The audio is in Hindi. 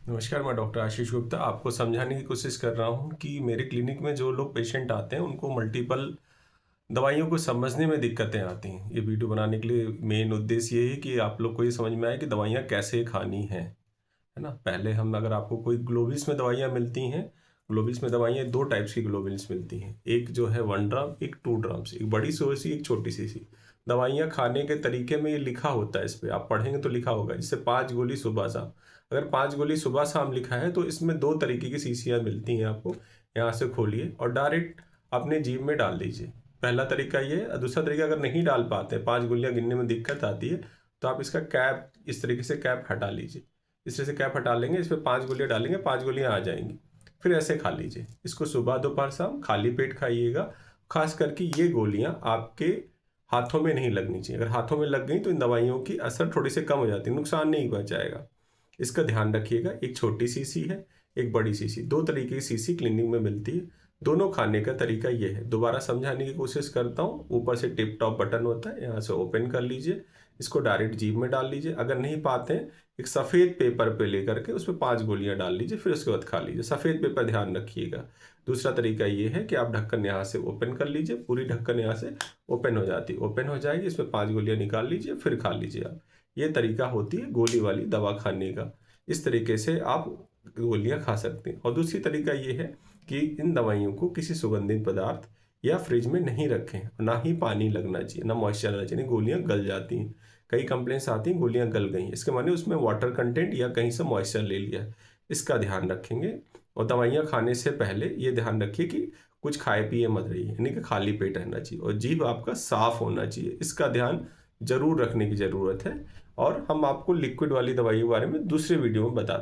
नमस्कार, मैं डॉक्टर आशीष गुप्ता आपको समझाने की कोशिश कर रहा हूँ कि मेरे क्लिनिक में जो लोग पेशेंट आते हैं उनको मल्टीपल दवाइयों को समझने में दिक्कतें आती हैं। ये वीडियो बनाने के लिए मेन उद्देश्य ये है कि आप लोग को ये समझ में आए कि दवाइयाँ कैसे खानी हैं, है ना? पहले हम अगर आपको कोई ग्लोबिल्स में दवाइयाँ मिलती हैं, ग्लोबिल्स में दवाइयाँ 2 टाइप्स की ग्लोबिल्स मिलती हैं। एक जो है 1 ड्रॉप, एक 2 ड्रॉप्स, एक बड़ी सी, एक छोटी सी। दवाइयाँ खाने के तरीके में ये लिखा होता है इस पे, आप पढ़ेंगे तो लिखा होगा, जैसे 5 गोली सुबह-शाम। अगर 5 गोली सुबह-शाम लिखा है तो इसमें 2 तरीके की शीशियाँ मिलती हैं आपको। यहाँ से खोलिए और डायरेक्ट अपने जीभ में डाल दीजिए। पहला तरीका ये है और दूसरा तरीका अगर नहीं डाल पाते, 5 गोलियाँ गिनने में दिक्कत आती है, तो आप इसका कैप इस तरीके से कैप हटा लीजिए। इस तरह से कैप हटा लेंगे, इस पे 5 गोलियाँ डालेंगे, 5 गोलियाँ आ जाएँगी। फिर ऐसे खा लीजिए। इसको सुबह, दोपहर, शाम खाली पेट खाइएगा। ख़ास करके ये गोलियाँ आपके हाथों में नहीं लगनी चाहिए। अगर हाथों में लग गई तो इन दवाइयों की असर थोड़ी सी कम हो जाती है, नुकसान नहीं पहुँचाएगा। इसका ध्यान रखिएगा। एक छोटी शीशी है, एक बड़ी शीशी, 2 तरीके की शीशी क्लिनिक में मिलती है। दोनों खाने का तरीका ये है। दोबारा समझाने की कोशिश करता हूँ। ऊपर से टिप टॉप बटन होता है, यहाँ से ओपन कर लीजिए। इसको डायरेक्ट जीभ में डाल लीजिए। अगर नहीं पाते हैं, एक सफ़ेद पेपर पे लेकर के उसपे 5 गोलियाँ डाल लीजिए, फिर उसके बाद खा लीजिए। सफ़ेद पेपर ध्यान रखिएगा। दूसरा तरीका ये है कि आप ढक्कन यहाँ से ओपन कर लीजिए, पूरी ढक्कन यहाँ से ओपन हो जाती है। ओपन हो जाएगी, इसमें 5 गोलियाँ निकाल लीजिए, फिर खा लीजिए आप। ये तरीका होती है गोली वाली दवा खाने का। इस तरीके से आप गोलियाँ खा सकते हैं। और दूसरी तरीका ये है कि इन दवाइयों को किसी सुगंधित पदार्थ या फ्रिज में नहीं रखें। ना ही पानी लगना चाहिए, ना मॉइस्चर रहना चाहिए, गोलियाँ गल जाती हैं। कई कंप्लेंट्स आती हैं गोलियाँ गल गई हैं, इसके माने उसमें वाटर कंटेंट या कहीं से मॉइस्चर ले लिया है। इसका ध्यान रखेंगे। और दवाइयाँ खाने से पहले ये ध्यान रखिए कि कुछ खाए पिए मत रहिए, यानी कि खाली पेट रहना चाहिए और जीभ आपका साफ होना चाहिए। इसका ध्यान जरूर रखने की ज़रूरत है। और हम आपको लिक्विड वाली दवाइयों के बारे में दूसरे वीडियो में बता